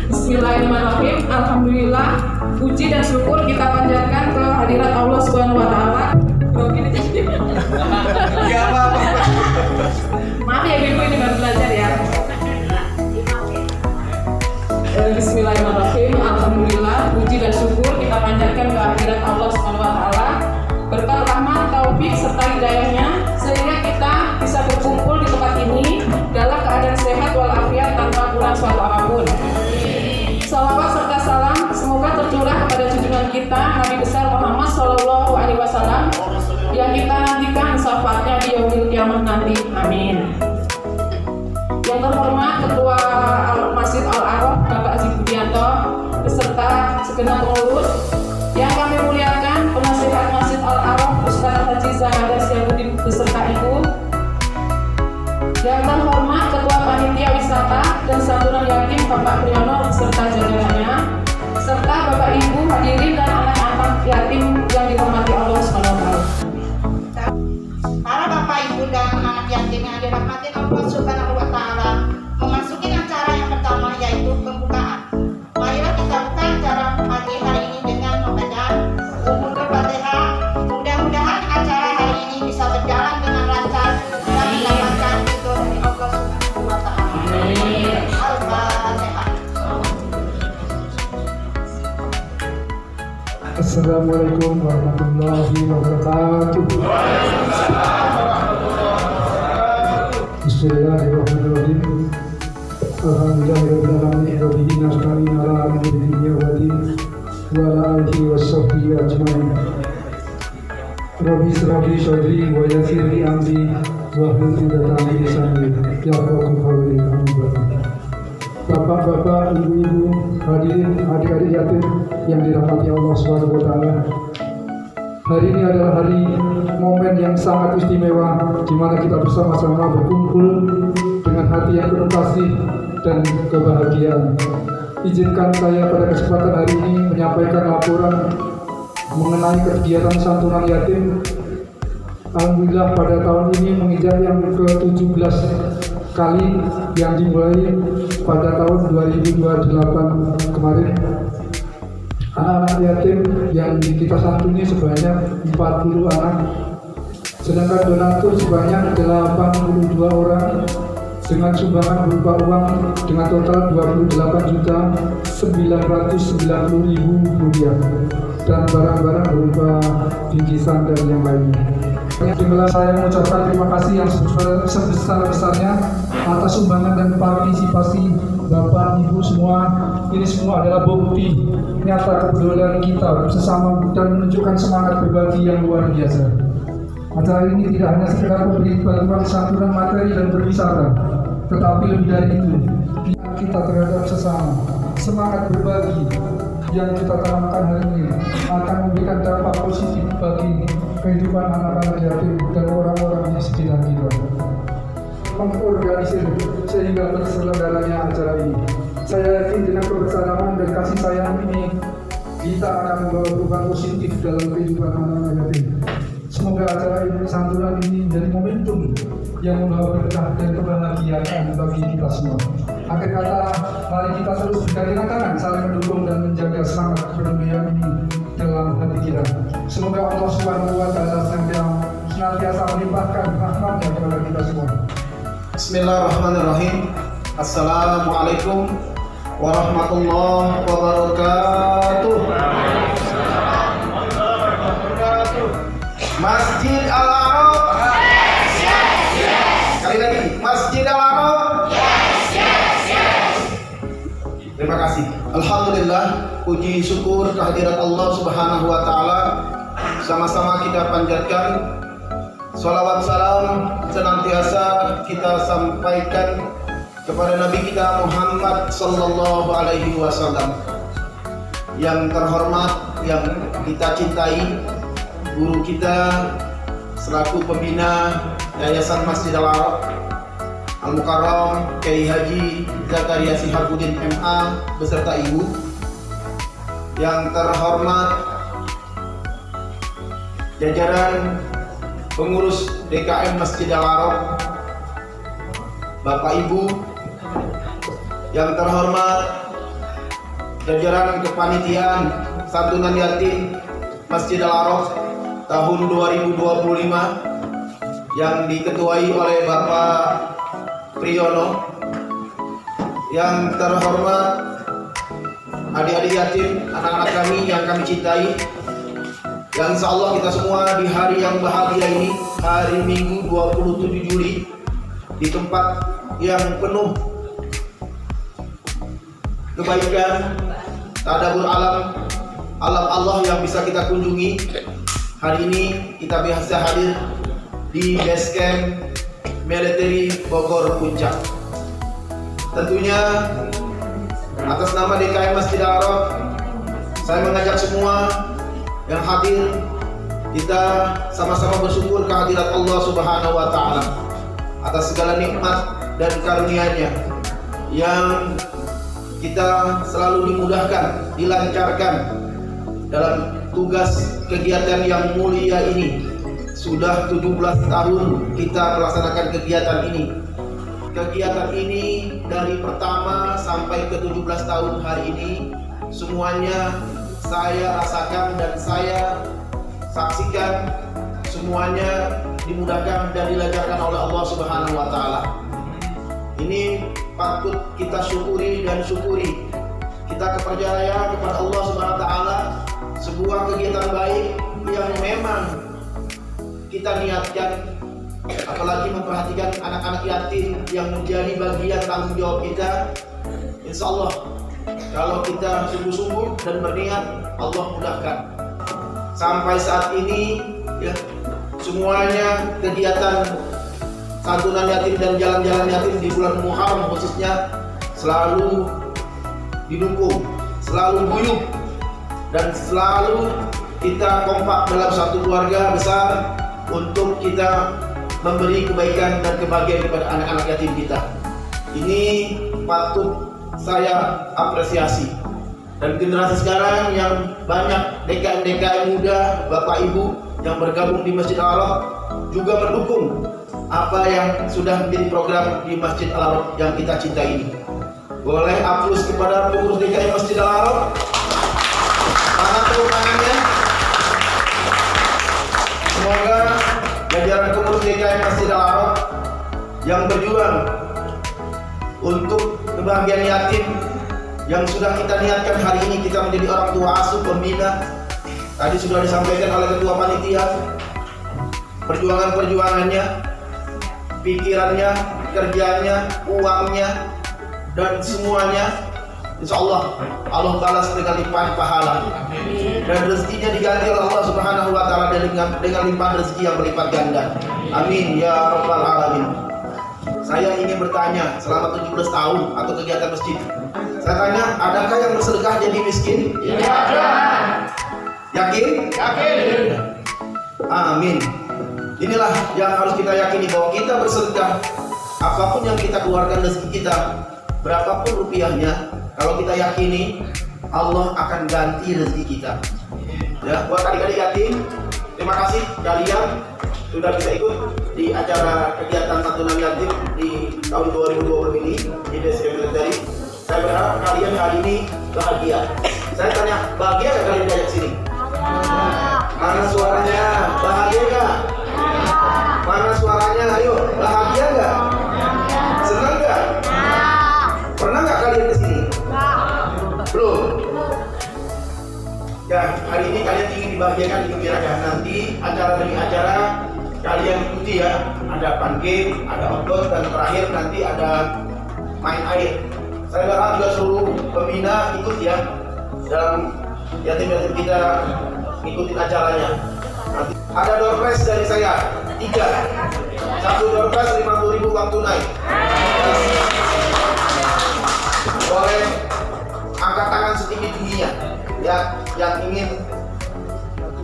Bismillahirrahmanirrahim. Alhamdulillah, puji dan syukur kita panjatkan ke hadirat Allah Subhanahu wa taala. Ya apa-apa. Maaf ya Ibu, ini baru belajar ya. Bismillahirrahmanirrahim. Alhamdulillah, puji dan syukur kita panjatkan ke hadirat Allah Subhanahu wa taala. Berkat rahmat, taufik serta hidayahnya sehingga kita bisa berkumpul di tempat ini dalam keadaan sehat walafiat tanpa kurang suatu apapun. Salawat serta salam semoga tercurah kepada junjungan kita Nabi besar Muhammad Shallallahu Alaihi Wasallam yang kita nantikan syafaatnya di yaumil kiamah nanti. Amin. Yang terhormat Ketua Masjid Al-Araf Bapak Haji Budianto beserta segenap pengurus, yang kami muliakan penasihat Masjid Al-Araf Ustaz Haji Zahara Syahbudin beserta Ibu, yang terhormat Ketua Panitia Wisata dan Santunan Yatim Bapak Priyono beserta jajarannya, serta Bapak Ibu hadirin dan anak-anak yatim yang dirahmati Allah SWT. Para Bapak Ibu dan anak yatim yang dirahmati Allah Subhanahu wa taala, memasuki acara yang pertama yaitu pembukaan. Marilah kita buka acara pagi hari ini dengan membaca Al-Fatihah. Mudah-mudahan acara hari ini bisa berjalan dengan lancar dan mendapatkan ridho dari Allah Subhanahu wa taala. Al-Fatihah. Assalamualaikum warahmatullahi wabarakatuh. Bismillahirrahmanirrahim. Alhamdulillahirabbil alamin wa bihi nasta'in ala umuri dunya wa din wa ala alihi washabbihi ajmain. Rabbi ishrah li sadri wa yassir li amri wahlul 'uqdatam min lisani yafqahu qawli. Bapak-bapak, ibu-ibu, hadirin, adik-adik yatim yang dirahmati Allah Subhanahu wa taala. Hari ini adalah hari momen yang sangat istimewa di mana kita bersama-sama berkumpul dengan hati yang penuh kasih dan kebahagiaan. Izinkan saya pada kesempatan hari ini menyampaikan laporan mengenai kegiatan santunan yatim. Alhamdulillah pada tahun ini menginjak yang ke-17 kali yang dimulai pada tahun 2028 kemarin. Anak-anak yatim yang kita santuni sebanyak 40 anak, sedangkan donatur sebanyak 82 orang dengan sumbangan berupa uang dengan total Rp29.990.000 dan barang-barang berupa bingkisan dan yang lainnya. Jumlah saya mengucapkan terima kasih yang sebesar-besarnya atas sumbangan dan partisipasi Bapak Ibu semua. Ini semua adalah bukti nyata kepedulian kita sesama dan menunjukkan semangat berbagi yang luar biasa. Acara ini tidak hanya sekedar memberi bantuan santunan materi dan berwisata, tetapi lebih dari itu, kita terhadap sesama, semangat berbagi yang kita tanamkan hari ini akan memberikan dampak positif bagi kehidupan anak-anak yatim dan orang-orang di sekitar kita. Mengorganisir sehingga terselenggaranya acara ini. Saya yakin dengan kebersamaan dan kasih sayang ini kita akan membawa perubahan positif dalam kehidupan anak-anak yatim. Semoga acara ini, santunan ini menjadi momentum yang membawa berkah dan kebahagiaan bagi kita semua. Akhir kata, mari kita terus bergandengan tangan, saling mendukung dan menjaga semangat kepedulian ini dalam hati kita. Semoga Allah Subhanahu wa taala senantiasa melimpahkan rahmatnya kepada kita semua. Bismillahirrahmanirrahim. Assalamualaikum warahmatullahi wabarakatuh. Masjid Al-Araf. Sekali lagi, Masjid Al-Araf. Terima kasih. Alhamdulillah, puji syukur kehadirat Allah Subhanahu wa taala. Sama-sama kita panjatkan sholawat salam senantiasa kita sampaikan kepada Nabi kita Muhammad Sallallahu Alaihi Wasallam. Yang terhormat, yang kita cintai, guru kita selaku pembina Yayasan Masjid Al-Araf Al-Mukarram Kiai Haji Zakaria Syahbudin MA beserta Ibu. Yang terhormat jajaran pengurus DKM Masjid Al-Araf, Bapak Ibu, yang terhormat jajaran kepanitiaan santunan yatim Masjid Al-Araf tahun 2025 yang diketuai oleh Bapak Priyono, yang terhormat adik-adik yatim, anak-anak kami yang kami cintai, yang insya Allah kita semua di hari yang bahagia ini, hari Minggu 27 Juli, di tempat yang penuh kebaikan, tadabbur alam Allah yang bisa kita kunjungi. Hari ini kita biasa hadir di base camp military Bogor Puncak. Tentunya atas nama DKM Masjid Al-Araf, saya mengajak semua yang hadir, kita sama-sama bersyukur kehadirat Allah Subhanahu wa Ta'ala atas segala nikmat dan karunia-Nya yang kita selalu dimudahkan, dilancarkan dalam tugas kegiatan yang mulia ini. Sudah 17 tahun kita melaksanakan kegiatan ini. Kegiatan ini dari pertama sampai ke 17 tahun hari ini, semuanya saya rasakan dan saya saksikan, semuanya dimudahkan dan dilancarkan oleh Allah Subhanahu wa Ta'ala. Ini patut kita syukuri dan syukuri. Kita percaya kepada Allah Subhanahu wa Ta'ala sebuah kegiatan baik yang memang kita niatkan, apalagi memperhatikan anak-anak yatim yang menjadi bagian tanggung jawab kita. Insya Allah kalau kita sungguh-sungguh dan berniat, Allah mudahkan. Sampai saat ini ya, semuanya kegiatan santunan yatim dan jalan-jalan yatim di bulan Muharram khususnya selalu didukung, selalu guyup, dan selalu kita kompak dalam satu keluarga besar untuk kita memberi kebaikan dan kebahagiaan kepada anak-anak yatim kita. Ini patut saya apresiasi. Dan generasi sekarang yang banyak DKM muda, Bapak Ibu yang bergabung di Masjid Al-Araf juga mendukung apa yang sudah menjadi program di Masjid Al-Araf yang kita cintai ini. Boleh aplaus kepada pengurus DKM Masjid Al-Araf. Mana tepuk tangannya? Semoga jajaran pengurus DKM Masjid Al-Araf yang berjuang untuk kebahagiaan yatim yang sudah kita niatkan hari ini, kita menjadi orang tua asuh pembina. Tadi sudah disampaikan oleh ketua panitia perjuangannya, pikirannya, kerjanya, uangnya, dan semuanya. Insya Allah balas dengan limpahan pahala, dan rezekinya diganti oleh Allah Subhanahu wa Ta'ala dengan limpahan rezeki yang berlipat ganda. Amin ya rabbal alamin. Saya ingin bertanya, selama 17 tahun atau kegiatan masjid, saya tanya, adakah yang bersedekah jadi miskin? Iya. Yakin? Yakin. Amin. Inilah yang harus kita yakini, bahwa kita bersedekah, apapun yang kita keluarkan rezeki kita, berapapun rupiahnya, kalau kita yakini, Allah akan ganti rezeki kita. Ya, buat adik-adik yatim, terima kasih kalian sudah bisa ikut di acara kegiatan santunan yatim di tahun 2020 ini di Base Camp Military. Saya berharap kalian hari ini bahagia. Saya tanya, bahagia nggak kalian banyak sini? Mana suaranya? Bahagia nggak? Mana suaranya? Ayo, bahagia nggak? Senang nggak? Pernah nggak kalian kesini? Belum. Ya, hari ini kalian ingin dibahagiakan, digembirakan. Nanti acara demi acara kalian ikuti ya. Ada fun game, ada outdoor, dan terakhir nanti ada main air. Saya berharap juga seluruh pembina ikut ya dalam yatim-yatim kita ngikutin acaranya. Nanti ada door prize dari saya 3. Satu door prize 50.000 uang tunai. Boleh angkat tangan setinggi-tingginya ya yang ingin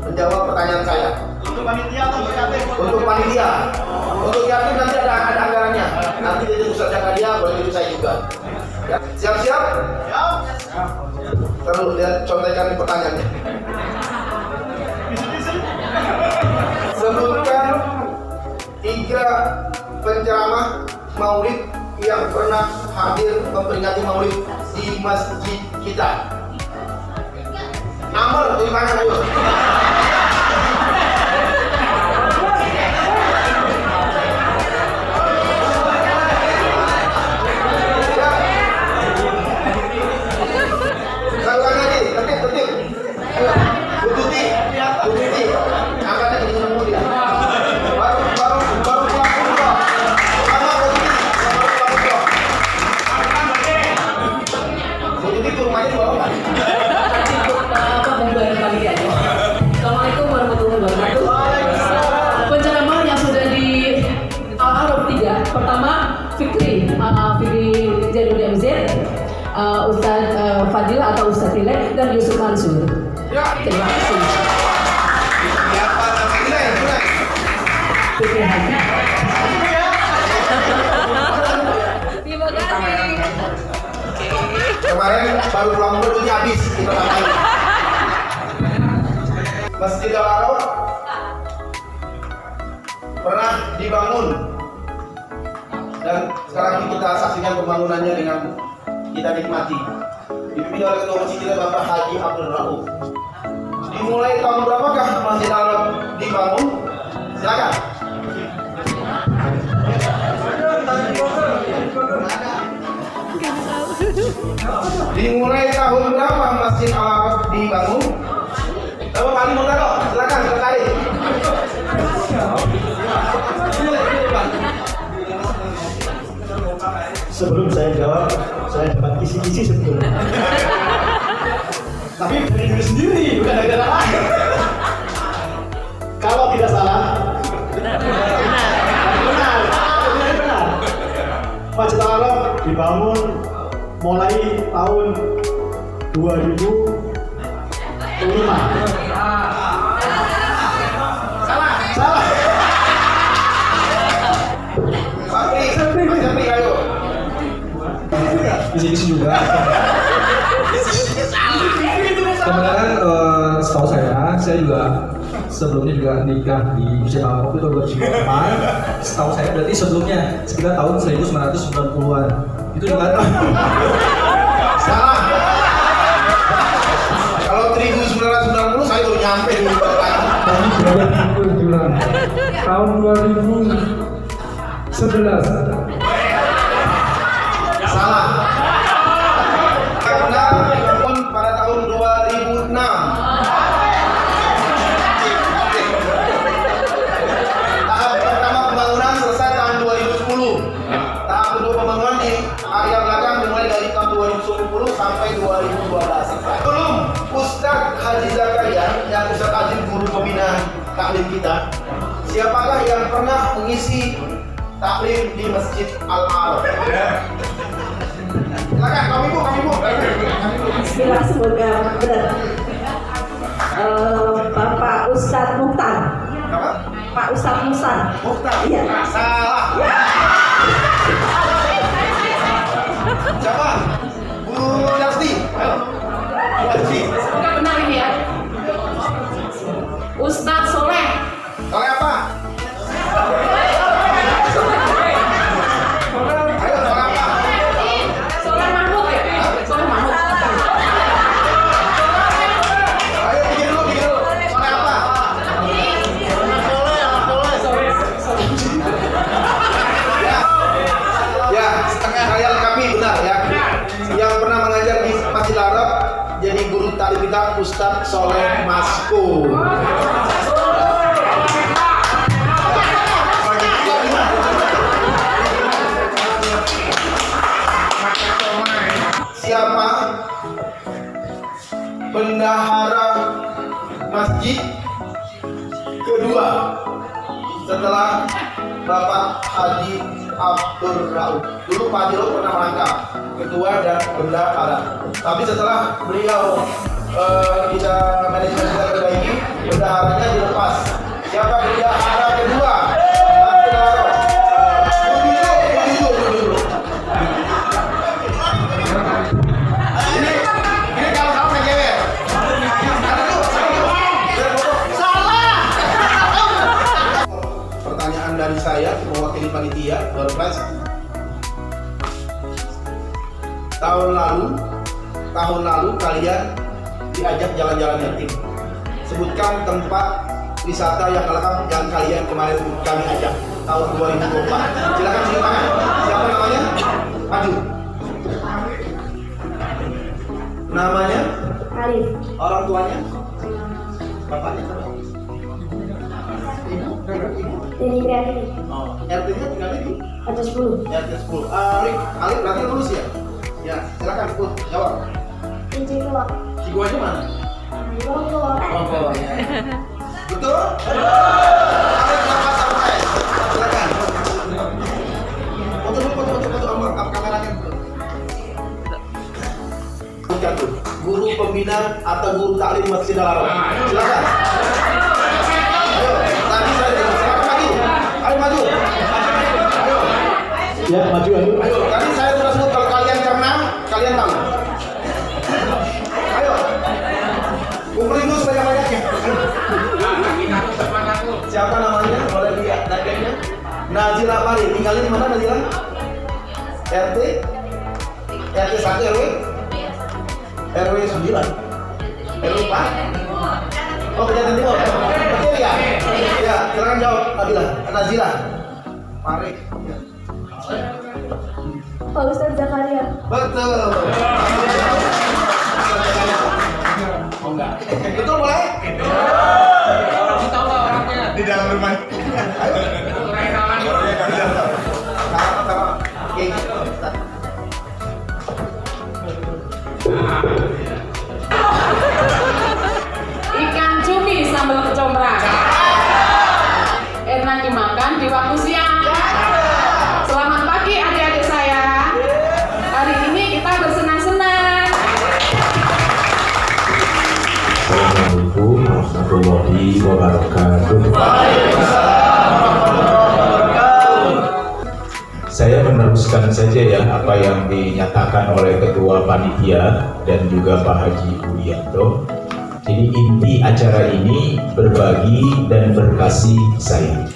menjawab pertanyaan saya. Untuk panitia atau untuk yatim? Untuk panitia. Untuk yatim nanti ada anggarannya. Nanti jadi pusat jaga dia, boleh itu saya juga. Ya, siap-siap? Siap. Terus lihat contekan pertanyaannya. Sebutkan 3 penceramah maulid yang pernah hadir memperingati Maulid di masjid kita? Amr, di mana ayo? Lakukan lagi, tertib. Ayo, Bu Tuti, angkatnya ke dalam mobil. Baru pulang dulu. Sama Bu Tuti, Bu Tuti ke rumahnya di bawah nggak? Pembubaran kalian. Assalamualaikum warahmatullahi wabarakatuh. Penceramah yang sudah di Al-Araf 3. Pertama, Fikri Jainuddin MZ, Ustaz Fadil atau Ustaz Tilek, dan Yusuf Mansur. Terima kasih. Siapa namanya? Fikri Haji. Terima kasih. Kemarin baru pulang dulu habis kita tambahin. Masjid Al-Araf pernah dibangun dan sekarang kita saksikan pembangunannya dengan kita nikmati. Dipimpin oleh Ketua Masjid kita Bapak Haji Abdul Rauf. Dimulai tahun berapakah Masjid Al-Araf dibangun? Silakan. Dimulai tahun berapa Masjid Al-Araf dibangun? Bapak Ali Murtado, silakan terkait. Sebelum saya jawab, saya dapat kisi-kisi sebetulnya. Tapi dari diri sendiri, bukan dari orang lain. Kalau tidak salah, benar. Masjid Al-Araf dibangun mulai tahun 2005. Salah. Pak Pri, ayo. Kisi-kisi juga. Kebenaran setahu saya juga sebelumnya juga nikah di Masjid Al-Araf itu 2004. Setahu saya berarti sebelumnya sekitar tahun 1990-an. Itu juga Salah. Kalau 1990 saya baru nyampe di Bapak. tahun 2007 tahun 2011. Salah. Karena pun pada tahun 2006. Tahap pertama pembangunan selesai tahun 2010. Tahap kedua pembangunan di area belakang dimulai dari tahun 2010 sampai 2012. Belum Ustadz Haji Zakaria dan Ustadz Azim guru pembina taklim kita, siapakah yang pernah mengisi taklim di Masjid Al-Araf? Silakan, kami bu. Bismillah, semoga benar. Bapak Ustadz Mukhtar. Apa? Pak Ustadz Musa. Mukhtar. Iya. Salah. Siapa? Bu Dasti. Ayo. Bu Dasti. Bukan benar ini ya. Ustadz Soleh. Oleh apa? Ayo, oleh apa? Soleh Mahmud ya? Soleh Mahmud. Ayo bikin dulu. Oleh apa? Ya, setengah khayal kami benar ya. Yang pernah mengajar di Masjid Al-Araf jadi guru taklim kita Ustadz Soleh Masko. Siapa bendahara masjid kedua setelah Bapak Haji Abdul Rauf? Dulu Pak Haji Rauf pernah merangkap ketua dan bendahara, tapi setelah beliau kita manajemen kita perbaiki, bendaharanya dilepas. Siapa bendahara kedua? Abdul Rauf. Duduk. Ini kalau kamu ngejewer. Salah. Pertanyaan dari saya mewakili panitia, door prize. tahun lalu kalian diajak jalan-jalan yatim. Sebutkan tempat wisata yang lengkap yang kalian kemarin kami ajak tahun 2024. Silakan cuci tangan. Siapa namanya? Maju. Namanya? Arif. Orang tuanya? Bapaknya siapa? Ibu? Deni Priantini. Oh, RT-nya tinggalnya di? RT 10. RT 10. Alif berarti lulus ya? Ya, silakan ikut jawab. Cici Keluar. Ciguanya mana? Keluar. Oh, ya. Betul? Alif dapat sampai. Silakan. Foto sama kameranya. Bukan tuh. Guru pembina atau guru taklim Masjid Al-Haram. Silakan. Ayo, tadi saya silakan maju. Ayo maju. Ayo. Ya, maju. Ayo, tadi saya sudah sebut kalau kalian cermat, kalian tahu. Ayo. Kumpulin dulu sebanyak-banyaknya. Siapa namanya? Boleh lihat dadanya? Nazila Pari. Tinggalnya di mana Nazila? RT 1 RW? RW 9. RW 4. Oh, Kejadian Timur. Betul ya? Ya, silakan jawab Nazila. Pari. Pak Ustadz Zakaria. Betul. Oh enggak. Betul boleh? Orang tahu lah orangnya. Di dalam rumah. Oke. Ikan cumi sambal kecombrang. Enak dimakan di waktu siang. Selamat pagi adik-adik saya. Hari ini kita bersenang-senang. Assalamualaikum warahmatullahi wabarakatuh. Saya meneruskan saja ya apa yang dinyatakan oleh Ketua Panitia dan juga Pak Haji Budianto. Jadi inti acara ini berbagi dan berkasih sayang.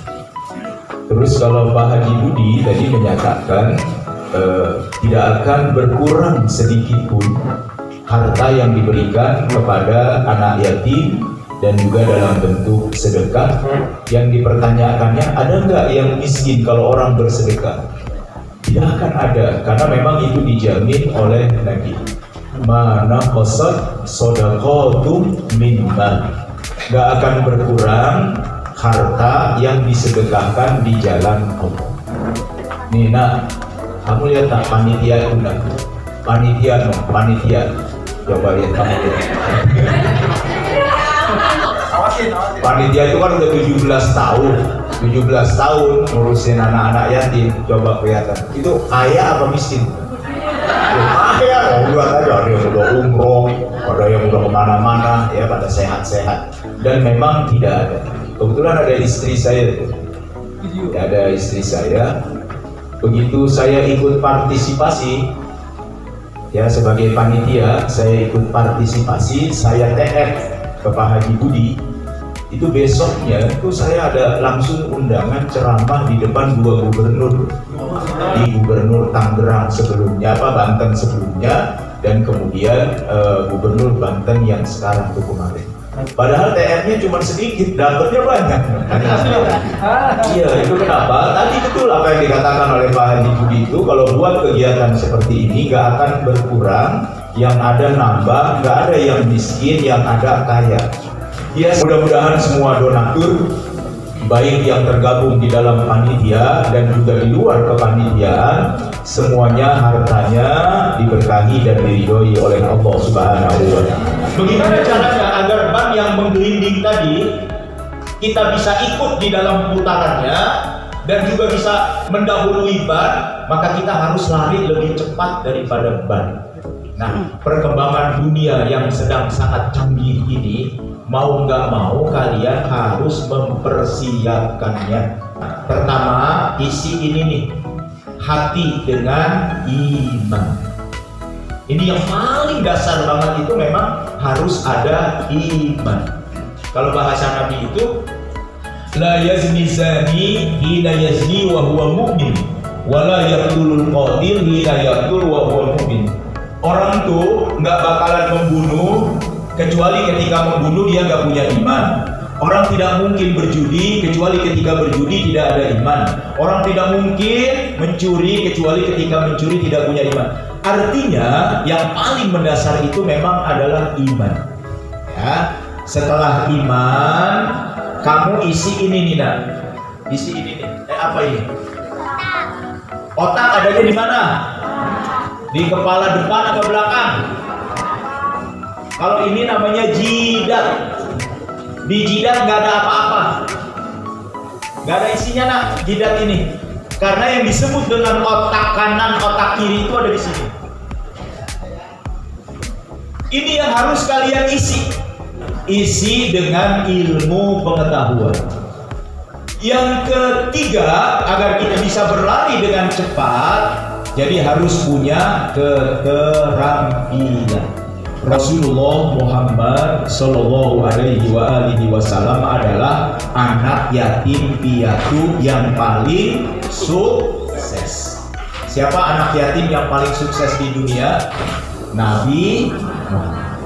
Terus kalau Pak Haji Budi tadi menyatakan tidak akan berkurang sedikit pun harta yang diberikan kepada anak yatim dan juga dalam bentuk sedekah. Yang dipertanyakannya, ada nggak yang miskin kalau orang bersedekah? Tidak akan ada, karena memang itu dijamin oleh Nabi. Mana qasad shadaqatum min mal. Nggak akan berkurang harta yang disedekahkan di jalan Allah. Nih nak, kamu lihat tak panitia itu nak? Panitia. Coba lihat kamu lihat. Panitia itu kan udah 17 tahun ngurusin anak-anak yatim. Coba kelihatan itu kaya apa miskin? Kaya, lihat aja ada yang udah umroh, ada yang udah kemana-mana ya, pada sehat-sehat. Dan memang tidak ada. Kebetulan ada istri saya tuh. Ada istri saya. Begitu saya ikut partisipasi ya sebagai panitia, saya ikut partisipasi, saya TF ke Pak Haji Budi. Itu besoknya itu saya ada langsung undangan ceramah di depan 2 gubernur, di Gubernur Tangerang sebelumnya, Banten sebelumnya, dan kemudian Gubernur Banten yang sekarang tuh kemarin. Padahal TR-nya cuma sedikit, dapatnya banyak. Iya, itu kenapa? Tadi betul apa yang dikatakan oleh Pak Haji Budi itu, kalau buat kegiatan seperti ini nggak akan berkurang, yang ada nambah, nggak ada yang miskin, yang ada kaya. Ya, mudah-mudahan semua donatur baik yang tergabung di dalam panitia dan juga di luar kepanitiaan, semuanya hartanya diberkahi dan diridhoi oleh Allah Subhanahu wa Ta'ala. Bagaimana caranya agar bank yang menggelinding tadi kita bisa ikut di dalam putarannya dan juga bisa mendahului bank? Maka kita harus lari lebih cepat daripada bank. Nah, perkembangan dunia yang sedang sangat canggih ini, mau nggak mau kalian harus mempersiapkannya. Pertama, isi ini nih, hati dengan iman. Ini yang paling dasar banget, itu memang harus ada iman. Kalau bahasa Nabi itu, la yazni zani hina yazni wa huwa mu'min, wa la yaqtulul qatil hina yaqtul wa huwa mu'min. Orang tuh nggak bakalan membunuh kecuali ketika membunuh dia nggak punya iman. Orang tidak mungkin berjudi kecuali ketika berjudi tidak ada iman. Orang tidak mungkin mencuri kecuali ketika mencuri tidak punya iman. Artinya yang paling mendasar itu memang adalah iman. Ya, setelah iman kamu isi ini Nina. Isi ini nih. Apa ini? Otak adanya di mana? Di kepala depan atau belakang? Kalau ini namanya jidat. Di jidat nggak ada apa-apa, nggak ada isinya nak jidat ini. Karena yang disebut dengan otak kanan, otak kiri itu ada di sini. Ini yang harus kalian isi. Isi dengan ilmu pengetahuan. Yang ketiga, agar kita bisa berlari dengan cepat, jadi harus punya keterampilan. Rasulullah Muhammad Sallallahu Alaihi Wasallam adalah anak yatim piatu yang paling sukses. Siapa anak yatim yang paling sukses di dunia? Nabi Muhammad.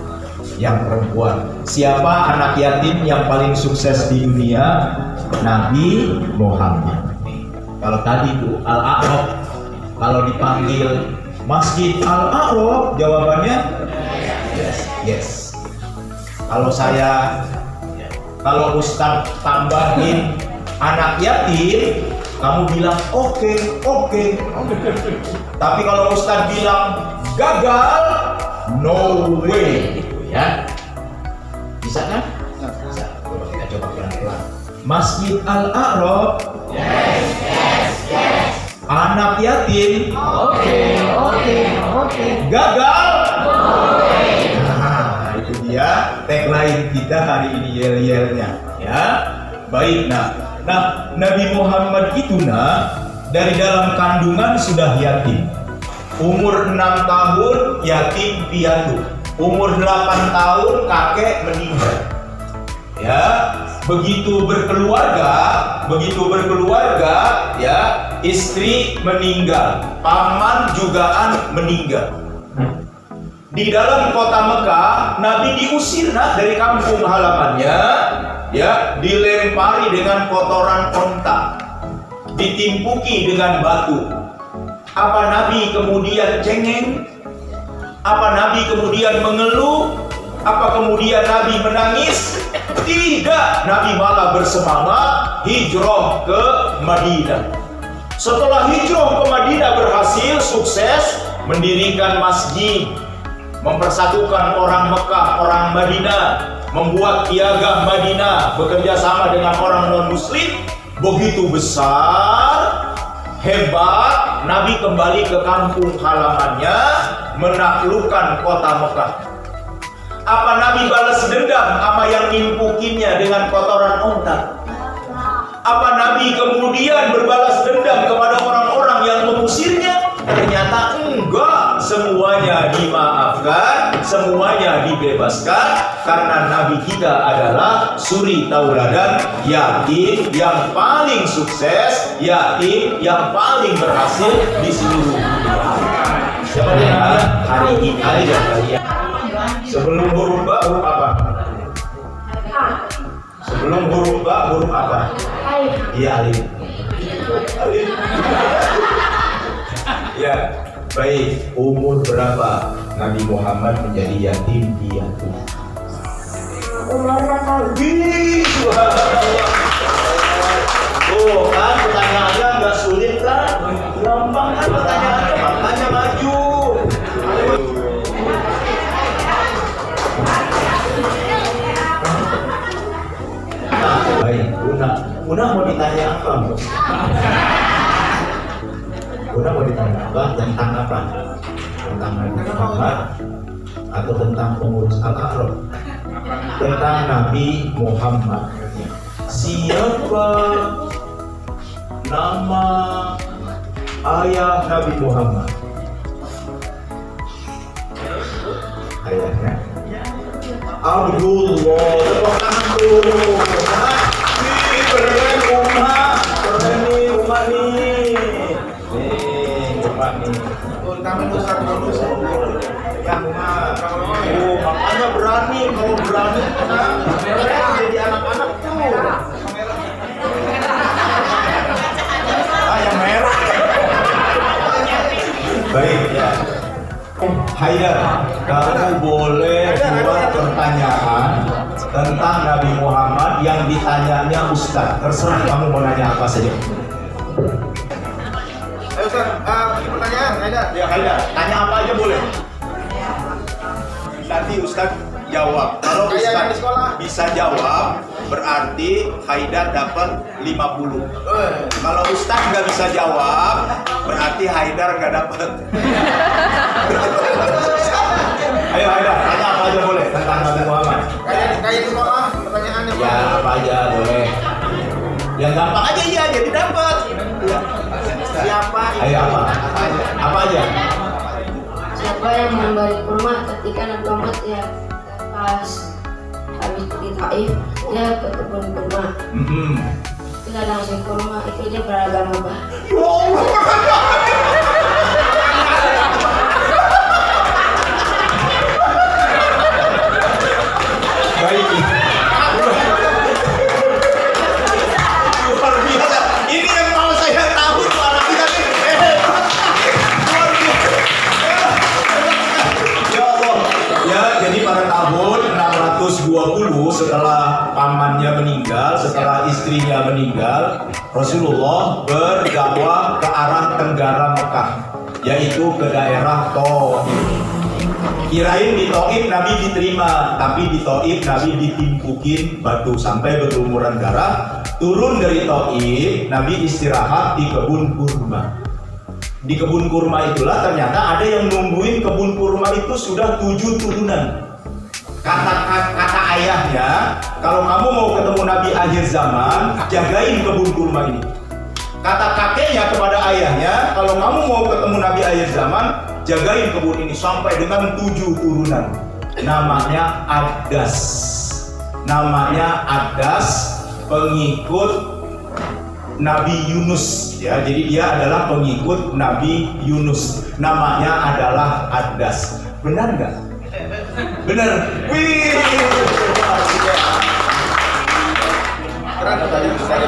Yang perempuan. Siapa anak yatim yang paling sukses di dunia? Nabi Muhammad. Kalau tadi itu Al-A'raf, kalau dipanggil Masjid Al-A'raf, jawabannya yes. Kalau Ustaz tambahin anak yatim, kamu bilang oke. Tapi kalau Ustaz bilang gagal, no way, ya. Bisa kan? Bisa. Coba kita coba pelan-pelan. Masjid Al-A'raf, yes. Anak yatim, oke. Gagal, nah, itu dia tagline kita hari ini, yel-yelnya, ya. Baik, nah Nabi Muhammad itu dari dalam kandungan sudah yatim. Umur 6 tahun yatim piatu. Umur 8 tahun kakek meninggal. Ya, begitu berkeluarga, ya, istri meninggal, paman jugaan meninggal. Di dalam kota Mekah, Nabi diusir dari kampung halamannya, ya, dilempari dengan kotoran onta, ditimpuki dengan batu. Apa Nabi kemudian cengeng? Apa Nabi kemudian mengeluh? Apa kemudian Nabi menangis? Tidak, Nabi malah bersemangat hijrah ke Madinah. Setelah hijrah ke Madinah berhasil, sukses, mendirikan masjid, mempersatukan orang Mekah, orang Madinah, membuat piagam Madinah, bekerja sama dengan orang non-muslim. Begitu besar, hebat, Nabi kembali ke kampung halamannya, menaklukkan kota Mekah. Apa Nabi balas dendam sama yang nimpukinnya dengan kotoran onta? Apa Nabi kemudian berbalas dendam kepada orang-orang yang mengusirnya? Ternyata enggak, semuanya dimaafkan, semuanya dibebaskan, karena Nabi kita adalah suri tauladan, yatim yang paling sukses, yatim yang paling berhasil di seluruh dunia. Siapa dia? Hari ini aja kalian. Sebelum huruf ba, huruf apa? Sebelum huruf ba, huruf apa? Iya, alif. Ya, baik. Umur berapa Nabi Muhammad menjadi yatim piatu? Umur 6 tahun. Subhanallah. Oh, kan pertanyaannya nggak sulit kan? Gampang kan pertanyaannya, makanya maju. Baik, Una mau ditanya apa, Bu? Una mau ditanya apa? Tentang apa? Tentang Nabi Muhammad atau tentang pengurus Al-A'raf? Tentang Nabi Muhammad. Siapa nama ayah Nabi Muhammad? Ayahnya Abdullah. Tepuk tangan dulu. Keren rumah, keren nih rumah nih. Nih rumah nih. Kami Ustaz berani jadi anak-anak tuh. Yang merah. Baik ya. Haidar, kamu boleh buat pertanyaan tentang Nabi Muhammad yang ditanyanya Ustaz. Terserah kamu mau nanya apa saja. Ayo Ustaz, pertanyaan Haidar. Ya Haidar, tanya apa aja boleh. Nanti Ustaz jawab. Kalau Kayak di Ustaz sekolah. bisa jawab, berarti Haidar dapat 50. Kalau Ustaz nggak bisa jawab, berarti Haidar nggak dapat. Ayo Haidar, tanya apa aja boleh tentang Nabi Muhammad. Kayak di sekolah, pertanyaannya Ya apa aja boleh. Yang gampang aja ya, jadi dapat. Ya. Siapa? Ayo apa? Apa aja? Siapa yang memberi kurma ketika Nabi Muhammad ya pas habis di Taif dia ke kebun kurma. Kita ada ngasih kurma itu dia beragama apa? Baik. Luar biasa. Ini yang mau saya tahu tuh anak kita nih. Luar biasa. Ya Allah. Ya, jadi pada tahun 620 setelah pamannya meninggal, setelah istrinya meninggal, Rasulullah berdakwah ke arah tenggara Mekah, yaitu ke daerah Taif. Kirain di Taif Nabi diterima, tapi di Taif Nabi ditimpukin batu sampai berlumuran darah. Turun dari Taif, Nabi istirahat di kebun kurma. Di kebun kurma itulah ternyata ada yang nungguin kebun kurma itu sudah 7 turunan. Kata ayahnya, kalau kamu mau ketemu Nabi akhir zaman, jagain kebun kurma ini. Kata kakeknya kepada ayahnya, kalau kamu mau ketemu Nabi akhir zaman, jagain kebun ini sampai dengan 7 turunan. Namanya Adas. Namanya Adas, pengikut Nabi Yunus. Ya, jadi dia adalah pengikut Nabi Yunus. Namanya adalah Adas. Benar nggak? Benar. Wih. Keren tadi Ustaz.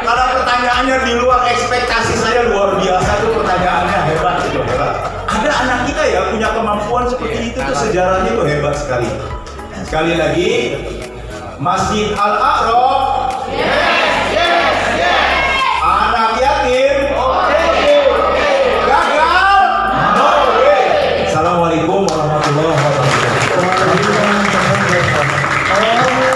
Kalau pertanyaannya di luar ekspektasi saya, luar biasa tuh pertanyaannya, hebat itu, hebat. Ada anak kita ya punya kemampuan seperti itu tuh, sejarahnya tuh hebat sekali. Sekali lagi, Masjid Al-Aqsa. Anak yatim. Gagal. Assalamualaikum warahmatullahi wabarakatuh. Allahumma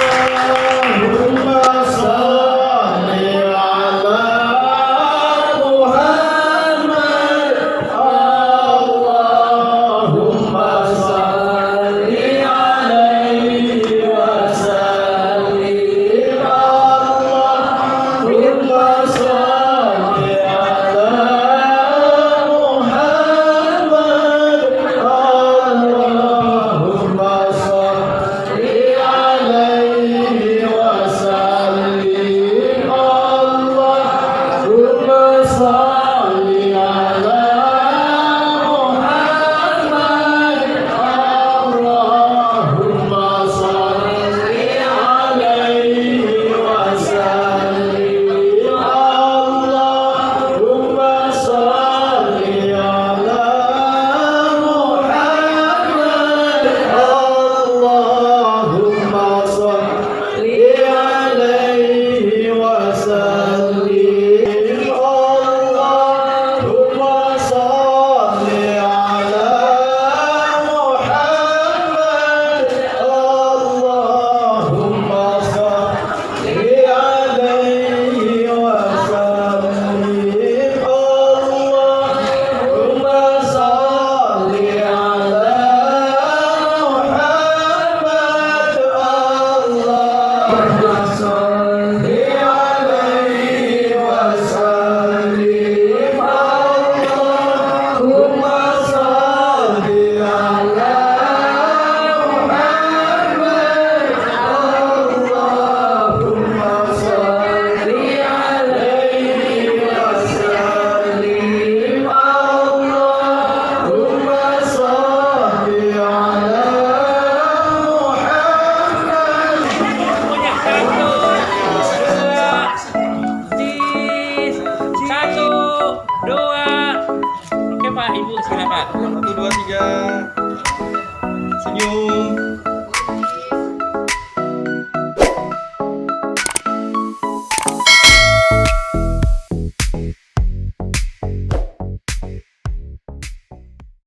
2. Oke Pak, Ibu silakan. 1, 2, 3. Senyum.